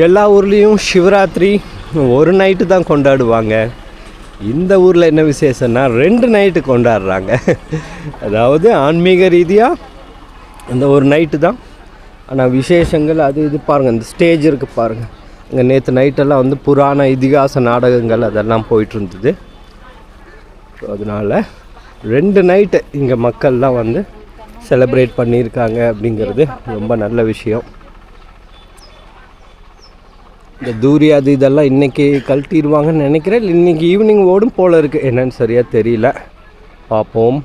எல்லா ஊர்லேயும் சிவராத்திரி ஒரு நைட்டு தான் கொண்டாடுவாங்க. இந்த ஊரில் என்ன விசேஷம்னா 2 நைட்டு கொண்டாடுறாங்க. அதாவது ஆன்மீக ரீதியாக அந்த ஒரு நைட்டு தான். ஆனால் விசேஷங்கள் அது இது பாருங்கள், இந்த ஸ்டேஜ் இருக்குது பாருங்கள். இங்கே நேற்று நைட்டெல்லாம் வந்து புராண இதிகாச நாடகங்கள் அதெல்லாம் போயிட்டுருந்தது. அதனால் 2 நைட்டு இங்கே மக்கள்லாம் வந்து செலிப்ரேட் பண்ணியிருக்காங்க அப்படிங்கிறது ரொம்ப நல்ல விஷயம். இந்த தூரி அது இதெல்லாம் இன்றைக்கி கழட்டிடுவாங்கன்னு நினைக்கிறேன். இன்றைக்கி ஈவினிங் ஓடும் போல் இருக்குது, என்னன்னு சரியாக தெரியல, பார்ப்போம்.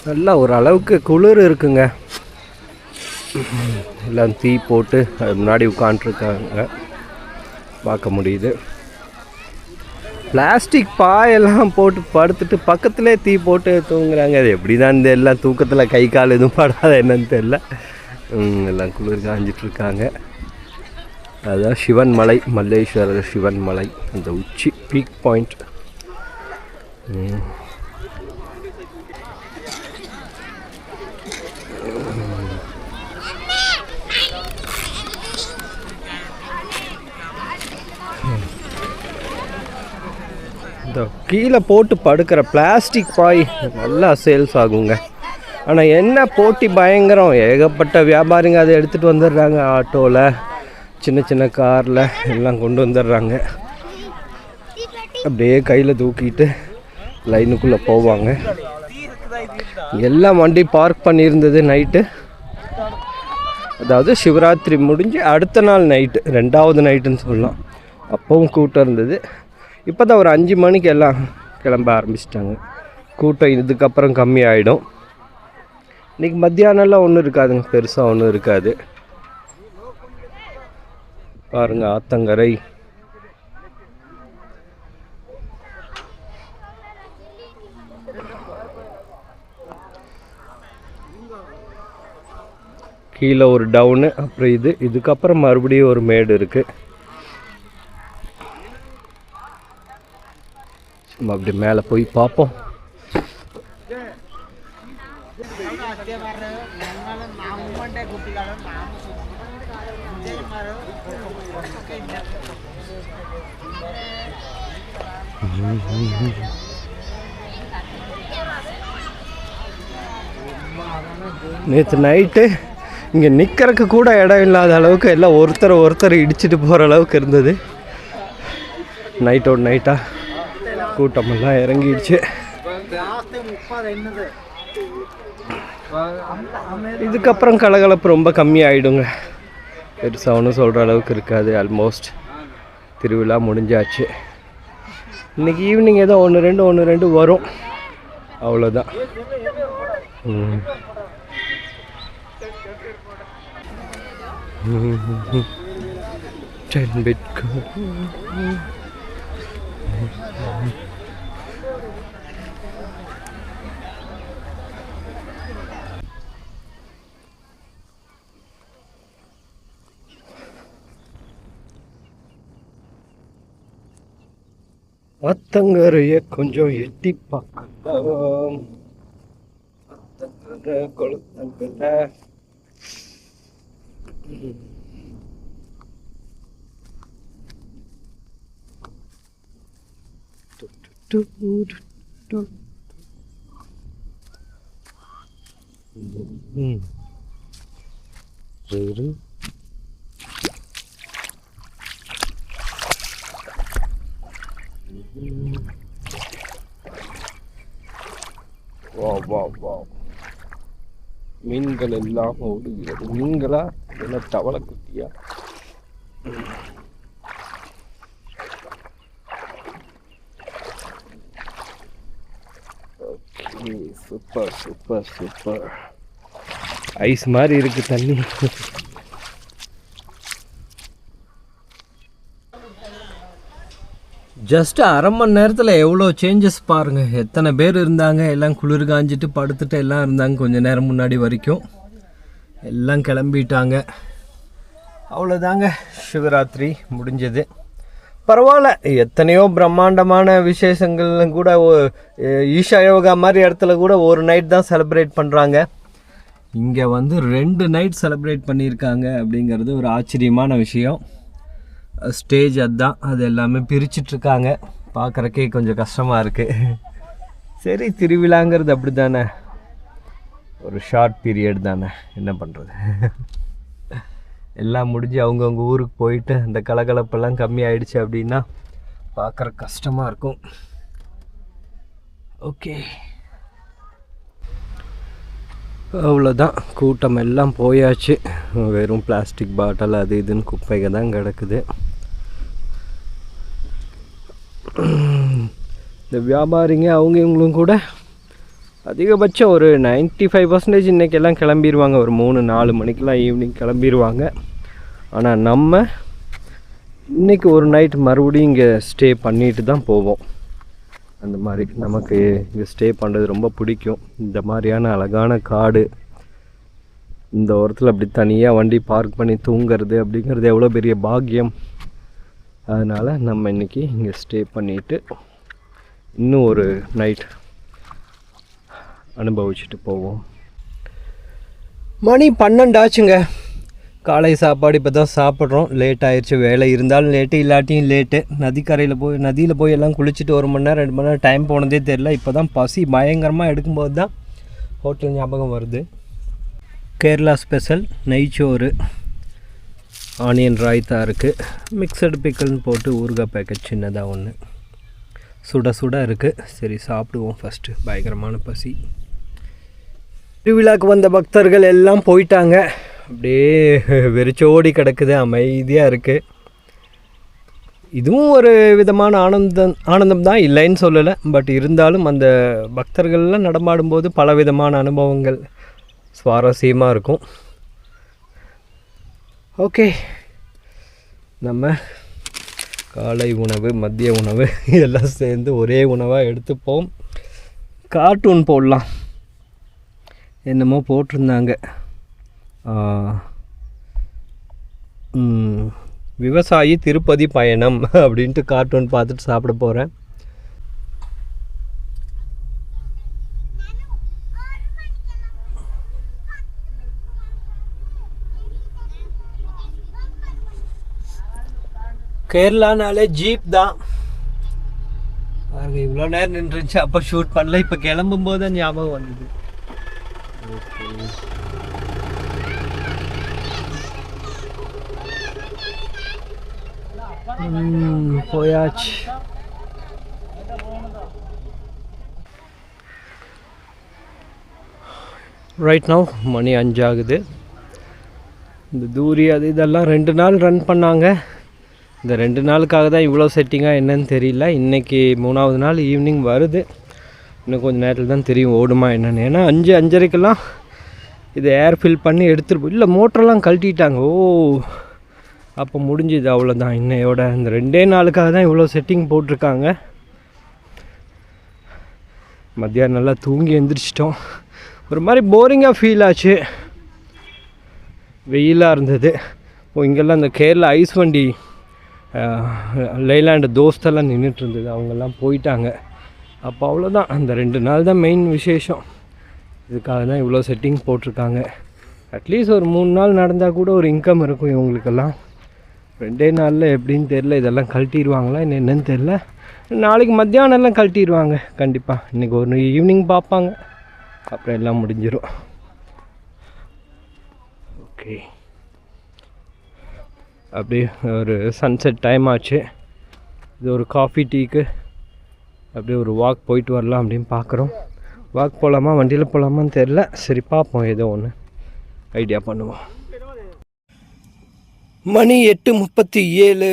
நல்லா ஒரு அளவுக்கு குளிர் இருக்குங்க. எல்லாம் தீ போட்டு அது முன்னாடி உட்காண்ட்ருக்காங்க, பார்க்க முடியுது. பிளாஸ்டிக் பாயெல்லாம் போட்டு படுத்துட்டு பக்கத்துலேயே தீ போட்டு தூங்குறாங்க. அது எப்படி தான் இந்த எல்லாம் தூக்கத்தில் கை கால் எதுவும் படாத என்னன்னு தெரில. எல்லாம் குளிர் காஞ்சிட்ருக்காங்க. அதுதான் சிவன் மலை, மல்லேஸ்வரர் சிவன் மலை, அந்த உச்சி பீக் பாயிண்ட். இந்த கீழே போட்டு படுக்கிற பிளாஸ்டிக் பாய் நல்லா சேல்ஸ் ஆகுங்க. ஆனால் என்ன போட்டி பயங்கரம், ஏகப்பட்ட வியாபாரிங்க அதை எடுத்துகிட்டு வந்துடுறாங்க. ஆட்டோவில், சின்ன சின்ன காரில் எல்லாம் கொண்டு வந்துடுறாங்க. அப்படியே கையில் தூக்கிட்டு லைனுக்குள்ளே போவாங்க. எல்லாம் வண்டி பார்க் பண்ணியிருந்தது நைட்டு. அதாவது சிவராத்திரி முடிஞ்சு அடுத்த நாள் நைட்டு, 2வது நைட்டுன்னு சொல்லலாம். அப்போவும் கூட்டம் இருந்தது. இப்போ தான் ஒரு 5 மணிக்கு எல்லாம் கிளம்ப ஆரம்பிச்சிட்டாங்க. கூட்டம் இதுக்கப்புறம் கம்மி ஆகிடும். இன்றைக்கி மத்தியானம்லாம் ஒன்றும் இருக்காதுங்க, பெருசாக ஒன்றும் இருக்காது. பாருங்கள் ஆத்தங்கரை. கீழே ஒரு டவுனு, அப்புறம் இதுக்கப்புறம் மறுபடியும் ஒரு மேடு இருக்குது. நம்ம அப்படி மேலே போய் பார்ப்போம். நேற்று நைட்டு இங்கே நிற்கிறதுக்கு கூட இடம் இல்லாத அளவுக்கு எல்லாம் ஒருத்தர் இடிச்சிட்டு போகிற அளவுக்கு இருந்தது. நைட்டோட நைட்டாக கூட்டமெல்லாம் இறங்கிடுச்சு. இதுக்கப்புறம் கலகலப்பு ரொம்ப கம்மி ஆகிடுங்க. பெருசாக ஒன்றும் சொல்கிற அளவுக்கு இருக்காது. ஆல்மோஸ்ட் திருவிழா முடிஞ்சாச்சு. இன்றைக்கி ஈவினிங் ஏதோ ஒன்று ரெண்டு வரும், அவ்வளோதான். அத்தங்கரைய கொஞ்சம் எட்டி பார்க்கலாம். அத்தங்கரை கொளுத்தங்கரை. மீன்கள் எல்லாம் ஓடுகிறது. மீன்களா இல்லை தவளை குட்டியா? Okay, super super super. Ice மாதிரி இருக்கு தண்ணி. ஜஸ்ட் அரை மணி நேரத்தில் எவ்வளோ சேஞ்சஸ் பாருங்கள். எத்தனை பேர் இருந்தாங்க, எல்லாம் குளிர் காஞ்சிட்டு படுத்துட்டு எல்லாம் இருந்தாங்க. கொஞ்சம் நேரம் முன்னாடி வரைக்கும் எல்லாம் கிளம்பிட்டாங்க. அவ்வளோதாங்க, சிவராத்திரி முடிஞ்சது. பரவாயில்ல, எத்தனையோ பிரம்மாண்டமான விசேஷங்கள்லாம் கூட ஈஷா யோகா மாதிரி இடத்துல கூட ஒரு நைட் தான் செலிப்ரேட் பண்ணுறாங்க. இங்கே வந்து 2 நைட் செலிப்ரேட் பண்ணியிருக்காங்க அப்படிங்கிறது ஒரு ஆச்சரியமான விஷயம். ஸ்டேஜ் அதுதான், அது எல்லாமே பிரிச்சிட்ருக்காங்க. பார்க்குறக்கே கொஞ்சம் கஷ்டமாக இருக்குது. சரி, திருவிழாங்கிறது அப்படி தானே, ஒரு ஷார்ட் பீரியட் தானே, என்ன பண்ணுறது. எல்லாம் முடிஞ்சு அவங்கவுங்க ஊருக்கு போயிட்டு அந்த கலகலப்பெல்லாம் கம்மி ஆயிடுச்சு அப்படின்னா பார்க்குற கஷ்டமாக இருக்கும். ஓகே, அவ்வளோதான், கூட்டம் எல்லாம் போயாச்சு. வெறும் பிளாஸ்டிக் பாட்டில் அது இதுன்னு குப்பைகள் தான் கிடக்குது. இந்த வியாபாரிங்க அவங்க இவங்களும் கூட அதிகபட்சம் ஒரு 95% இன்றைக்கி எல்லாம் கிளம்பிடுவாங்க. ஒரு 3-4 மணிக்கெலாம் ஈவினிங் கிளம்பிடுவாங்க. ஆனால் நம்ம இன்றைக்கி ஒரு நைட் மறுபடியும் இங்கே ஸ்டே பண்ணிட்டு தான் போவோம். அந்த மாதிரி நமக்கு இங்கே ஸ்டே பண்ணுறது ரொம்ப பிடிக்கும். இந்த மாதிரியான அழகான காடு, இந்த ஓரத்தில் அப்படி தனியாக வண்டி பார்க் பண்ணி தூங்கிறது அப்படிங்கிறது எவ்வளோ பெரிய பாக்கியம். அதனால் நம்ம இன்றைக்கி இங்கே ஸ்டே பண்ணிவிட்டு இன்னும் ஒரு நைட் அனுபவிச்சுட்டு போவோம். மணி 12 ஆச்சுங்க. காலை சாப்பாடு இப்போ தான் சாப்பிட்றோம். லேட் ஆயிடுச்சு, வேலை இருந்தாலும் லேட்டு, இல்லாட்டியும் லேட்டு. நதியில் போய் எல்லாம் குளிச்சுட்டு 1 மணி நேரம் 2 மணி நேரம் டைம் போனதே தெரில. இப்போ தான் பசி பயங்கரமாக எடுக்கும்போது தான் ஹோட்டல் ஞாபகம் வருது. கேரளா ஸ்பெஷல் நெய்ச்சோறு, ஆனியன் ராய்த்தா இருக்குது, மிக்சடு பிக்கல்னு போட்டு ஊறுகாய் பேக்கெட் சின்னதாக ஒன்று, சுட சுட இருக்குது. சரி, சாப்பிடுவோம் ஃபஸ்ட்டு. பயங்கரமான பசி. திருவிழாவுக்கு வந்த பக்தர்கள் எல்லாம் போயிட்டாங்க. அப்படியே வெறிச்சோடி கிடக்குது, அமைதியாக இருக்குது. இதுவும் ஒரு விதமான ஆனந்தம் தான், இல்லைன்னு சொல்லலை. பட் இருந்தாலும் அந்த பக்தர்கள்லாம் நடமாடும்போது பல விதமான அனுபவங்கள் சுவாரஸ்யமாக இருக்கும். ஓகே, நம்ம காலை உணவு, மதிய உணவு எல்லாம் சேர்ந்து ஒரே உணவாக எடுத்துப்போம். கார்ட்டூன் போடலாம், என்னமோ போட்டிருந்தாங்க. விவசாயி திருப்பதி பயணம் அப்படின்ட்டு கார்ட்டூன் பார்த்துட்டு சாப்பிட போகிறேன். கேரளானாலே ஜீப் தான். இவ்வளோ நேரம் நின்றுச்சு, அப்போ ஷூட் பண்ணல. இப்போ கிளம்பும் போது தான் ஞாபகம் வந்தது. போயாச்சு. ரைட் நவ் மணி 5 ஆகுது. இந்த தூரி அது இதெல்லாம் 2 நாள் ரன் பண்ணாங்க. இந்த 2 நாளுக்காக தான் இவ்வளோ செட்டிங்காக என்னன்னு தெரியல. இன்றைக்கி 3ஆவது நாள் ஈவினிங் வருது. இன்னும் கொஞ்சம் நேரத்தில் தான் தெரியும் ஓடுமா என்னென்னு. ஏன்னா 5-5:30க்கெல்லாம் இது ஏர் ஃபில் பண்ணி எடுத்துகிட்டு இல்லை, மோட்டரெல்லாம் கழட்டிட்டாங்க. அப்போ முடிஞ்சுது, அவ்வளோதான். இன்னையோட இந்த 2 நாளுக்காக தான் இவ்வளோ செட்டிங் போட்டிருக்காங்க. மத்தியானம் நல்லா தூங்கி எழுந்திரிச்சிட்டோம். ஒரு மாதிரி போரிங்காக ஃபீல் ஆச்சு, வெயிலாக இருந்தது. இங்கெல்லாம் இந்த கேரளா ஐஸ் வண்டி லைலாண்டு தோஸ்தெல்லாம் நின்றுட்டு இருந்தது, அவங்கெல்லாம் போயிட்டாங்க. அப்போ அவ்வளோதான், அந்த 2 நாள் தான் மெயின் விசேஷம். இதுக்காக தான் இவ்வளோ செட்டிங் போட்டிருக்காங்க. அட்லீஸ்ட் ஒரு 3 நாள் நடந்தால் கூட ஒரு இன்கம் இருக்கும் இவங்களுக்கெல்லாம். 2 நாளில் எப்படின்னு தெரில. இதெல்லாம் கழட்டிடுவாங்களா என்னென்னு தெரில. நாளைக்கு மத்தியானம்லாம் கழட்டிடுவாங்க கண்டிப்பாக. இன்றைக்கி ஒரு ஈவினிங் பார்ப்பாங்க, அப்புறம் எல்லாம் முடிஞ்சிடும். ஓகே, அப்படியே ஒரு சன்செட் டைம் ஆச்சு. இது ஒரு காஃபி டீக்கு அப்படியே ஒரு வாக் போயிட்டு வரலாம் அப்படின்னு பார்க்குறோம். வாக் போகலாமா வண்டியில் போகலாமான்னு தெரில. சரி பார்ப்போம், ஏதோ ஒன்று ஐடியா பண்ணுவோம். மணி 8:37.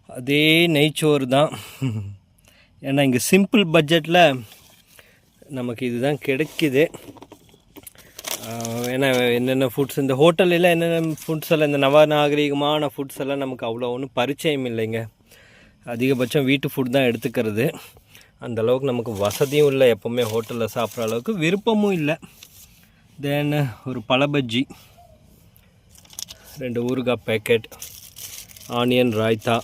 அதே நெய்ச்சோறு தான். ஏன்னா இங்கே சிம்பிள் பட்ஜெட்டில் நமக்கு இதுதான் கிடைக்குது. ஏன்னா என்னென்ன ஃபுட்ஸ் இந்த ஹோட்டலில் என்னென்ன ஃபுட்ஸ் எல்லாம், இந்த நவநாகரிகமான ஃபுட்ஸ் எல்லாம் நமக்கு அவ்வளோ ஒன்றும் பரிச்சயம் இல்லைங்க. அதிகபட்சம் வீட்டு ஃபுட் தான் எடுத்துக்கிறது. அந்தளவுக்கு நமக்கு வசதியும் இல்லை, எப்போவுமே ஹோட்டலில் சாப்பிட்ற அளவுக்கு விருப்பமும் இல்லை. தென் ஒரு பழ பஜ்ஜி, 2 ஊறுகாய் பேக்கெட், ஆனியன் ராய்த்தா.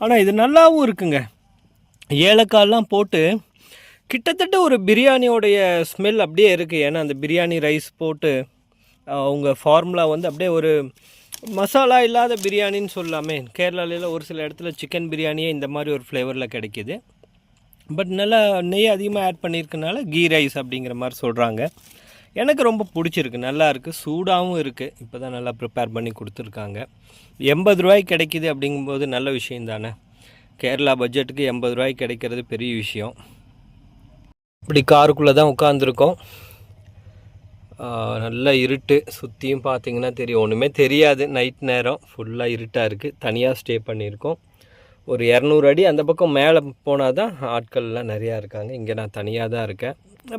ஆனால் இது நல்லாவும் இருக்குங்க. ஏலக்காயெல்லாம் போட்டு கிட்டத்தட்ட ஒரு பிரியாணியோடைய ஸ்மெல் அப்படியே இருக்குது. ஏன்னா அந்த பிரியாணி ரைஸ் போட்டு அவங்க ஃபார்முலா வந்து அப்படியே ஒரு மசாலா இல்லாத பிரியாணின்னு சொல்லாமே. கேரளாவில் ஒரு சில இடத்துல சிக்கன் பிரியாணியே இந்த மாதிரி ஒரு ஃப்ளேவரில் கிடைக்கிது. பட் நல்லா நெய் அதிகமாக ஆட் பண்ணியிருக்கனால கீ ரைஸ் அப்படிங்கிற மாதிரி சொல்கிறாங்க. எனக்கு ரொம்ப பிடிச்சிருக்கு, நல்லா இருக்குது, சூடாகவும் இருக்குது. இப்போ தான் நல்லா ப்ரிப்பேர் பண்ணி கொடுத்துருக்காங்க. 80 ரூபாய்க்கு கிடைக்கிது அப்படிங்கும்போது நல்ல விஷயம் தானே. கேரளா பட்ஜெட்டுக்கு 80 ரூபாய்க்கு கிடைக்கிறது பெரிய விஷயம். இப்படி காருக்குள்ளே தான் உட்காந்துருக்கோம். நல்லா இருட்டு, சுற்றியும் பார்த்திங்கன்னா தெரியும், ஒன்றுமே தெரியாது. நைட் நேரம் ஃபுல்லாக இருட்டாக இருக்குது. தனியாக ஸ்டே பண்ணியிருக்கோம். ஒரு 200 அடி அந்த பக்கம் மேலே போனால் தான் ஆட்கள்லாம் நிறையா இருக்காங்க. இங்கே நான் தனியாக தான் இருக்கேன்.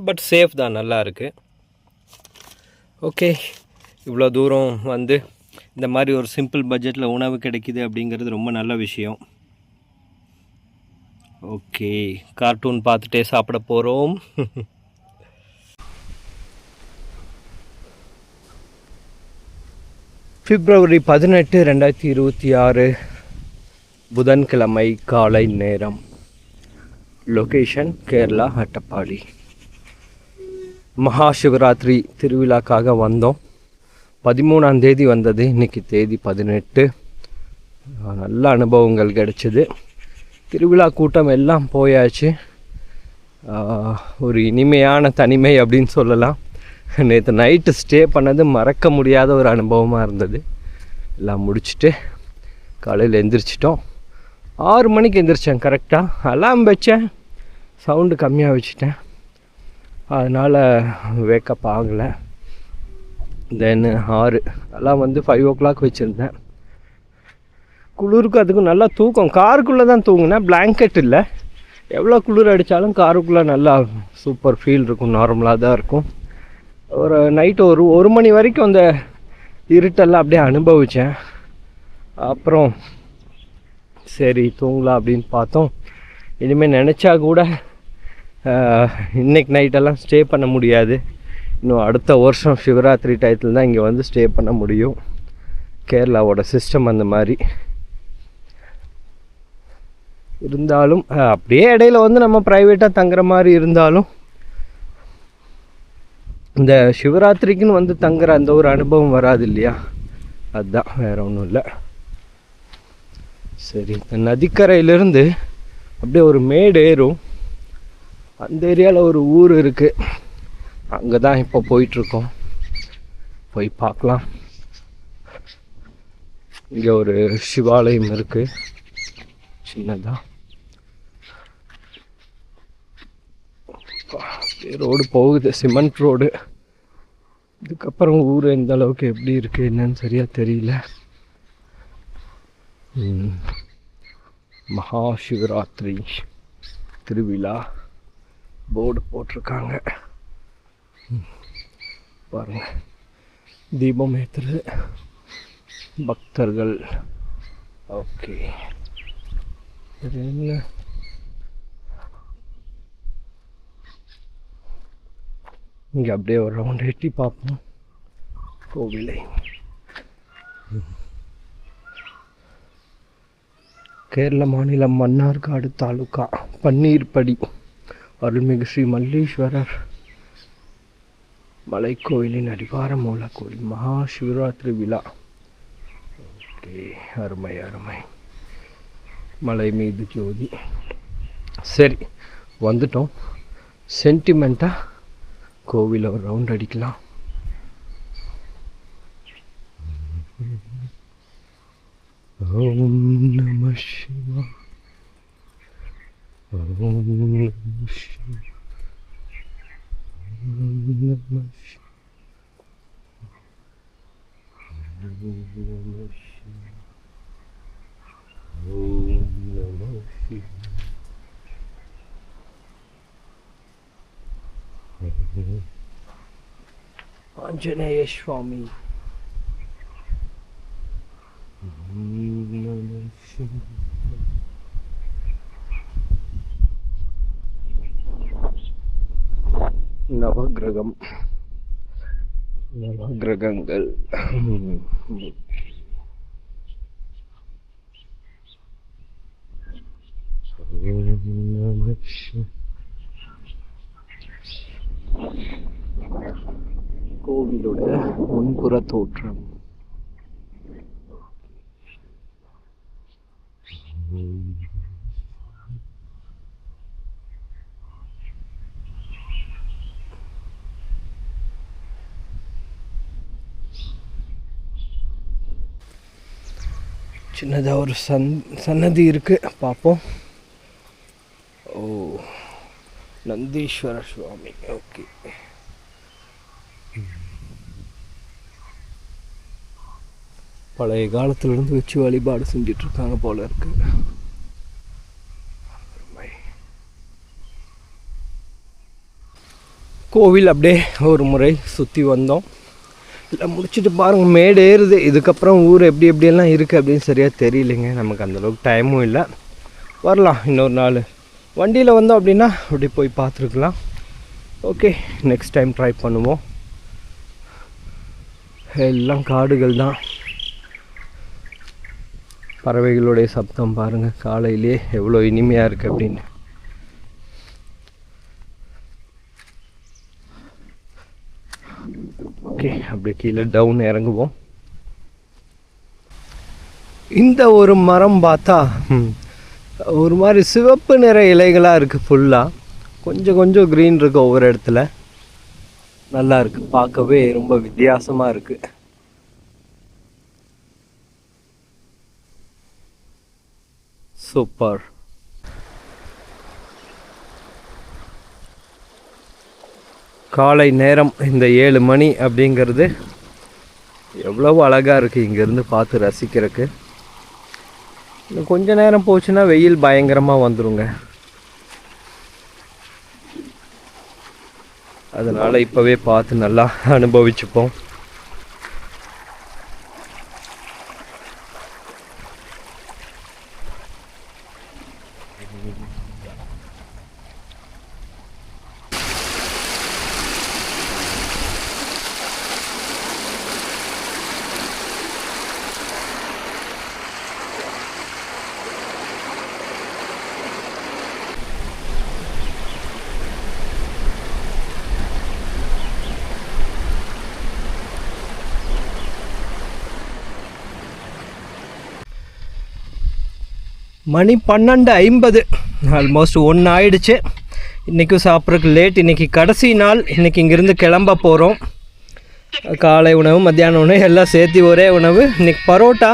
பட் சேஃப் தான், நல்லா இருக்குது. ஓகே, இவ்வளோ தூரம் வந்து இந்த மாதிரி ஒரு சிம்பிள் பட்ஜெட்டில் உணவு கிடைக்கிது அப்படிங்கிறது ரொம்ப நல்ல விஷயம். ஓகே, கார்ட்டூன் பார்த்துட்டே சாப்பிட போகிறோம். பிப்ரவரி 18, 2026 புதன்கிழமை காலை நேரம். லொகேஷன் கேரளா அட்டப்பாடி. மகா சிவராத்திரி திருவிழாக்காக வந்தோம். 13ஆம் தேதி வந்தது, இன்றைக்கி தேதி 18. நல்ல அனுபவங்கள் கிடைச்சிது. திருவிழா கூட்டம் எல்லாம் போயாச்சு. ஒரு இனிமையான தனிமை அப்படின்னு சொல்லலாம். நேற்று நைட்டு ஸ்டே பண்ணது மறக்க முடியாத ஒரு அனுபவமாக இருந்தது. எல்லாம் முடிச்சுட்டு காலையில் எந்திரிச்சிட்டோம். 6 மணிக்கு எந்திரிச்சேன் கரெக்டாக. அலாம் வச்சேன், சவுண்டு கம்மியாக வச்சுட்டேன், அதனால் வேக்கப் ஆகலை. தென் 6 அலாம் வந்து 5 o'clock வச்சுருந்தேன். குளிருக்கு அதுக்கும் நல்லா தூக்கம். காருக்குள்ளே தான் தூங்கினேன், பிளாங்கெட் இல்லை. எவ்வளோ குளிர் அடித்தாலும் காருக்குள்ளே நல்லா சூப்பர் ஃபீல் இருக்கும், நார்மலாக தான் இருக்கும். ஒரு நைட்டு ஒரு மணி வரைக்கும் அந்த இருட்டெல்லாம் அப்படியே அனுபவித்தேன். அப்புறம் சரி தூங்கலாம் அப்படின்னு பார்த்தோம். இனிமேல் நினச்சா கூட இன்றைக்கி நைட்டெல்லாம் ஸ்டே பண்ண முடியாது. இன்னும் அடுத்த வருஷம் சிவராத்திரி டயத்தில் தான் இங்கே வந்து ஸ்டே பண்ண முடியும். கேரளாவோட சிஸ்டம் அந்த மாதிரி இருந்தாலும், அப்படியே இடையில வந்து நம்ம ப்ரைவேட்டாக தங்குற மாதிரி இருந்தாலும், இந்த சிவராத்திரிக்குன்னு வந்து தங்குற அந்த ஒரு அனுபவம் வராது இல்லையா, அதுதான், வேறு ஒன்றும் இல்லை. சரி, இந்த நதிக்கரையிலேருந்து அப்படியே ஒரு மேடு ஏறும். அந்த ஏரியாவில் ஒரு ஊர் இருக்குது, அங்கே தான் இப்போ போயிட்டுருக்கோம். போய் பார்க்கலாம். இங்கே ஒரு சிவாலயம் இருக்குது சின்னதாக. ரோடு போகுது, சிமெண்ட் ரோடு. இதுக்கப்புறம் ஊர் எந்த அளவுக்கு எப்படி இருக்குது என்னன்னு சரியாக தெரியல. மகா சிவராத்திரி திருவிழா போர்டு போட்டிருக்காங்க பாருங்க. தீபம் ஏற்றுறது பக்தர்கள். ஓகே, இது என்ன? இங்கே அப்படியே ஒரு ரவுண்ட் எட்டி பார்ப்போம் கோவிலை. கேரள மாநிலம் மன்னார்காடு தாலுகா பன்னீர்படி அருள்மிகு ஸ்ரீ மல்லீஸ்வரர் மலைக்கோயிலின் அடிவார மூல கோயில் மகா சிவராத்திரி விழா. ஓகே, அருமை அருமை. மலை மீது ஜோதி. சரி, வந்துட்டோம். சென்டிமெண்ட்டாக கோவிலில் ஒரு ரவுண்ட் அடிக்கலாம். ஓம் நம சிவாய. ஓம் நம சிவாய. ஓம் நம சிவாய. ஓம் நம சிவாய. ஆஞ்சநேய சுவாமி. நவகிரகம் கிரகங்கள். கோவிலோட முன்புற தோற்றம். சின்னதாக ஒரு சன்னதி இருக்குது, பார்ப்போம். ஓ, நந்தீஸ்வர சுவாமி. ஓகே, பழைய காலத்துலேருந்து வச்சு வழிபாடு செஞ்சிட்ருக்காங்க போல இருக்கு. கோவில் அப்படியே ஒரு முறை சுற்றி வந்தோம். இல்லை முடிச்சுட்டு பாருங்கள், மேடு ஏறுது. இதுக்கப்புறம் ஊர் எப்படியெல்லாம் இருக்குது அப்படின்னு சரியாக தெரியலைங்க. நமக்கு அந்தளவுக்கு டைமும் இல்லை. வரலாம் இன்னொரு நாள். வண்டியில் வந்தோம் அப்படின்னா அப்படி போய் பார்த்துருக்கலாம். ஓகே, நெக்ஸ்ட் டைம் ட்ரை பண்ணுவோம். எல்லாம் காடுகள் தான். பறவைகளுடைய சப்தம் பாருங்கள், காலையிலே எவ்வளோ இனிமையாக இருக்குது அப்படின்னு. ஓகே, அப்படியே கீழே டவுன் இறங்குவோம். இந்த ஒரு மரம் பார்த்தா ஒரு மாதிரி சிவப்பு நிற இலைகளாக இருக்குது. ஃபுல்லாக கொஞ்சம் கொஞ்சம் க்ரீன் இருக்குது ஒவ்வொரு இடத்துல. நல்லா இருக்குது, பார்க்கவே ரொம்ப வித்தியாசமாக இருக்குது. சூப்பர். காலை நேரம் இந்த 7 மணி அப்படிங்கிறது எவ்வளவு அழகாக இருக்குது இங்கேருந்து பார்த்து ரசிக்கிறதுக்கு. இன்னும் கொஞ்ச நேரம் போச்சுன்னா வெயில் பயங்கரமாக வந்துடுங்க. அதனால் இப்போவே பார்த்து நல்லா அனுபவிச்சுப்போம். மணி 12:50, ஆல்மோஸ்ட் 1 ஆயிடுச்சு. இன்றைக்கும் சாப்பிட்றதுக்கு லேட். இன்றைக்கி கடைசி நாள். இன்றைக்கி இங்கேருந்து கிளம்ப போகிறோம். காலை உணவு, மத்தியான உணவு எல்லாம் சேர்த்து ஒரே உணவு. இன்றைக்கி பரோட்டா,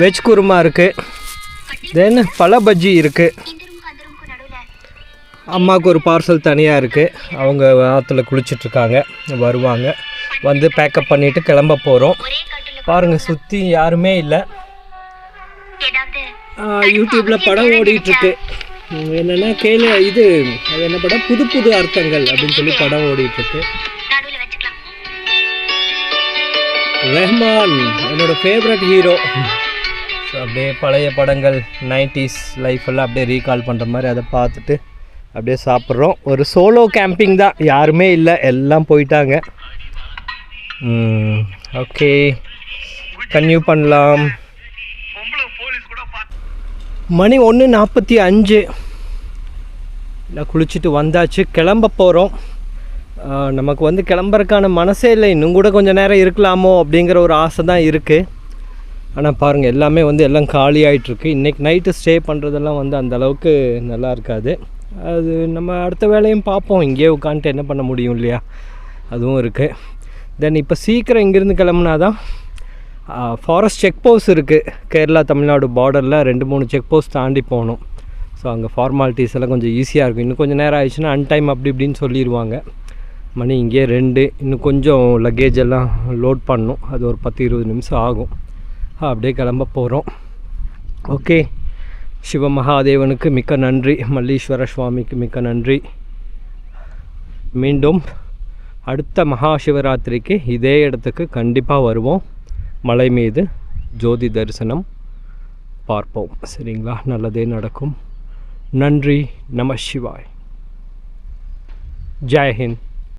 வெஜ் குருமா இருக்குது, தென் பல பஜ்ஜி இருக்குது. அம்மாவுக்கு ஒரு பார்சல் தனியாக இருக்குது. அவங்க ஆற்றுல குளிச்சிட்ருக்காங்க, வருவாங்க. வந்து பேக்கப் பண்ணிவிட்டு கிளம்ப போகிறோம். பாருங்கள், சுற்றி யாருமே இல்லை. யூடியூப்பில் படம் ஓடிட்டுருக்கு. என்னென்னா இது அது என்ன படம், புது புது அர்த்தங்கள் அப்படின்னு சொல்லி படம் ஓடிட்டுருக்கு. ரஹ்மான் என்னோட ஃபேவரட் ஹீரோ. ஸோ அப்படியே பழைய படங்கள் 90s லைஃப் எல்லாம் அப்படியே ரீகால் பண்ணுற மாதிரி அதை பார்த்துட்டு அப்படியே சாப்பிட்றோம். ஒரு சோலோ கேம்பிங் தான், யாருமே இல்லை, எல்லாம் போயிட்டாங்க. ஓகே, கன்டினியூ பண்ணலாம். மணி 1:45. இல்லை, குளிச்சுட்டு வந்தாச்சு, கிளம்ப போகிறோம். நமக்கு வந்து கிளம்புறதுக்கான மனசே இல்லை. இன்னும் கூட கொஞ்சம் நேரம் இருக்கலாமோ அப்படிங்கிற ஒரு ஆசை தான் இருக்குது. ஆனால் பாருங்கள், எல்லாமே வந்து எல்லாம் காலி ஆகிட்டுருக்கு. இன்றைக்கி நைட்டு ஸ்டே பண்ணுறதெல்லாம் வந்து அந்தளவுக்கு நல்லா இருக்காது. அது நம்ம அடுத்த வேலையும் பார்ப்போம். இங்கேயே உட்காந்துட்டு என்ன பண்ண முடியும் இல்லையா, அதுவும் இருக்குது. தென் இப்போ சீக்கிரம் இங்கேருந்து கிளம்புனா தான் ஃபாரஸ்ட் செக் போஸ்ட் இருக்குது. கேரளா தமிழ்நாடு பார்டரில் 2-3 செக் போஸ்ட் தாண்டி போகணும். ஸோ அங்கே ஃபார்மாலிட்டிஸ் எல்லாம் கொஞ்சம் ஈஸியாக இருக்கும். இன்னும் கொஞ்சம் நேரம் ஆயிடுச்சுன்னா அன்டைம் அப்படி இப்படின்னு சொல்லிடுவாங்க. மணி இங்கே 2. இன்னும் கொஞ்சம் லக்கேஜ் எல்லாம் லோட் பண்ணணும். அது ஒரு 10-20 நிமிஷம் ஆகும். அப்படியே கிளம்ப போகிறோம். ஓகே, சிவமகாதேவனுக்கு மிக்க நன்றி, மல்லீஸ்வர சுவாமிக்கு மிக்க நன்றி. மீண்டும் அடுத்த மகா சிவராத்திரிக்கு இதே இடத்துக்கு கண்டிப்பாக வருவோம். மலை மீது ஜோதி தரிசனம் பார்ப்போம். சரிங்களா, நல்லதே நடக்கும். நன்றி. நம சிவாய். ஜெய் ஹிந்த்.